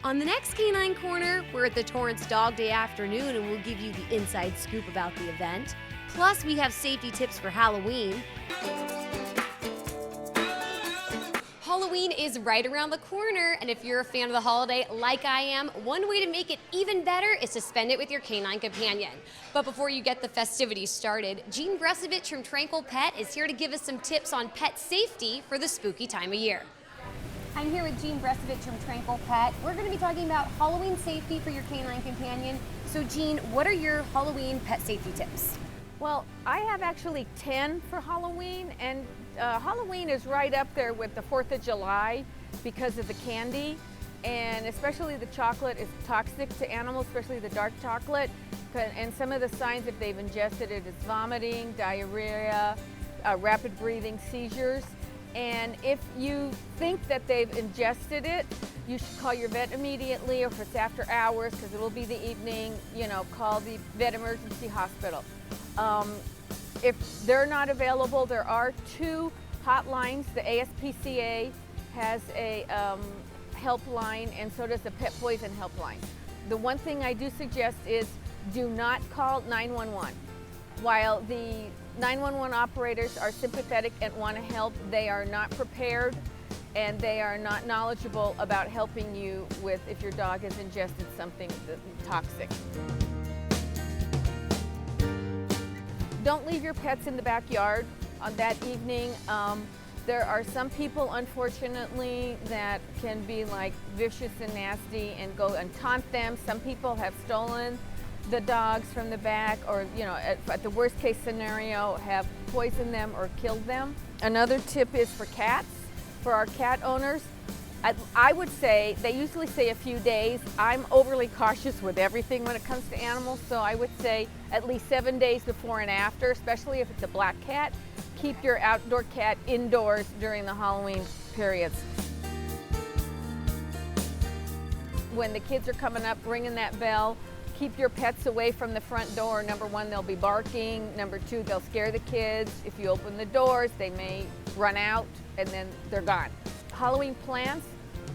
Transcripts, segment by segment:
On the next Canine Corner, we're at the Torrance Dog Day afternoon and we'll give you the inside scoop about the event. Plus, we have safety tips for Halloween. Halloween is right around the corner, and if you're a fan of the holiday like I am, one way to make it even better is to spend it with your canine companion. But before you get the festivities started, Jean Bresovich from Tranquil Pet is here to give us some tips on pet safety for the spooky time of year. I'm here with Jean Bresovich from Tranquil Pet. We're going to be talking about Halloween safety for your canine companion. So Jean, what are your Halloween pet safety tips? Well, I have actually 10 for Halloween, and Halloween is right up there with the 4th of July because of the candy, and especially the chocolate is toxic to animals, especially the dark chocolate. And some of the signs, if they've ingested it, is vomiting, diarrhea, rapid breathing, seizures. And if you think that they've ingested it, you should call your vet immediately, or if it's after hours, because it will be the evening, call the vet emergency hospital. If they're not available, there are 2 hotlines. The ASPCA has a helpline, and so does the Pet Poison helpline. The one thing I do suggest is do not call 911. While the 911 operators are sympathetic and want to help, they are not prepared and they are not knowledgeable about helping you with if your dog has ingested something toxic. Don't leave your pets in the backyard on that evening. There are some people, unfortunately, that can be like vicious and nasty and go and taunt them. Some people have stolen the dogs from the back, or at the worst case scenario, have poisoned them or killed them. Another tip is for cats. For our cat owners, I would say, they usually say a few days. I'm overly cautious with everything when it comes to animals, so I would say at least 7 days before and after, especially if it's a black cat. Keep your outdoor cat indoors during the Halloween periods. When the kids are coming up, ringing that bell, keep your pets away from the front door. Number 1, they'll be barking. Number 2, they'll scare the kids. If you open the doors, they may run out and then they're gone. Halloween plants,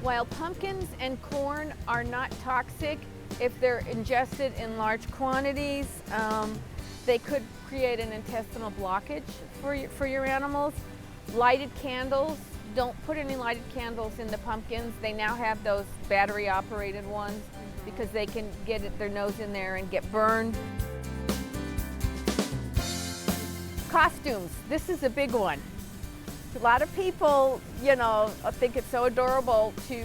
while pumpkins and corn are not toxic, if they're ingested in large quantities, they could create an intestinal blockage for your animals. Lighted candles, don't put any lighted candles in the pumpkins. They now have those battery operated ones because they can get their nose in there and get burned. Costumes, this is a big one. A lot of people, think it's so adorable to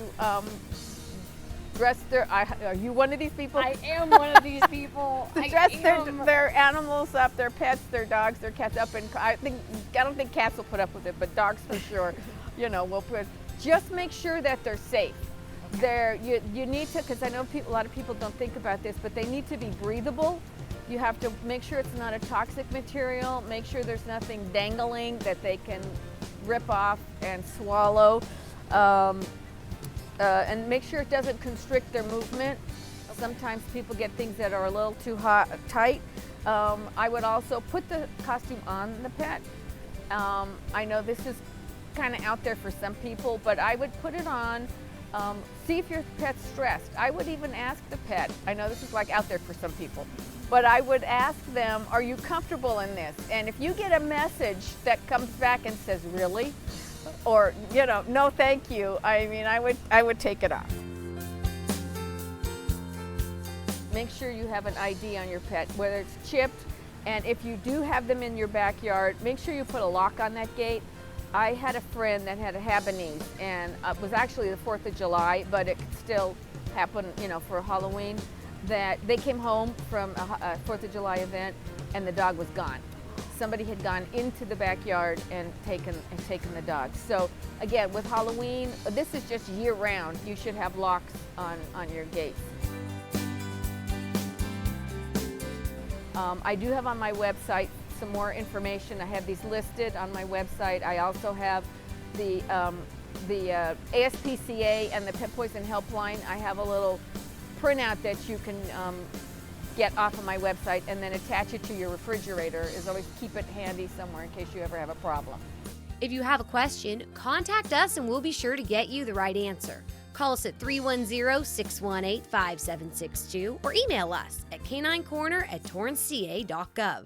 dress their, are you one of these people? I am one of these people. To dress their animals up, their pets, their dogs, their cats up, and I don't think cats will put up with it, but dogs for sure, will put. Just make sure that they're safe. You need to, because I know a lot of people don't think about this, but they need to be breathable. You have to make sure it's not a toxic material, make sure there's nothing dangling that they can rip off and swallow, and make sure it doesn't constrict their movement. Sometimes people get things that are a little too tight. I would also put the costume on the pet. I know this is kind of out there for some people, but I would put it on. See if your pet's stressed. I would even ask the pet, I know this is like out there for some people, but I would ask them, are you comfortable in this? And if you get a message that comes back and says, really? Or, no thank you, I would take it off. Make sure you have an ID on your pet, whether it's chipped, and if you do have them in your backyard, make sure you put a lock on that gate. I had a friend that had a Habanese, and it was actually the 4th of July, but it could still happen, for Halloween, that they came home from a 4th of July event and the dog was gone. Somebody had gone into the backyard and taken the dog. So again, with Halloween, this is just year round, you should have locks on your gates. I do have on my website some more information. I have these listed on my website. I also have the ASPCA and the Pet Poison Helpline. I have a little printout that you can get off of my website and then attach it to your refrigerator. Always keep it handy somewhere in case you ever have a problem. If you have a question, contact us and we'll be sure to get you the right answer. Call us at 310-618-5762 or email us at caninecorner@torranceca.gov.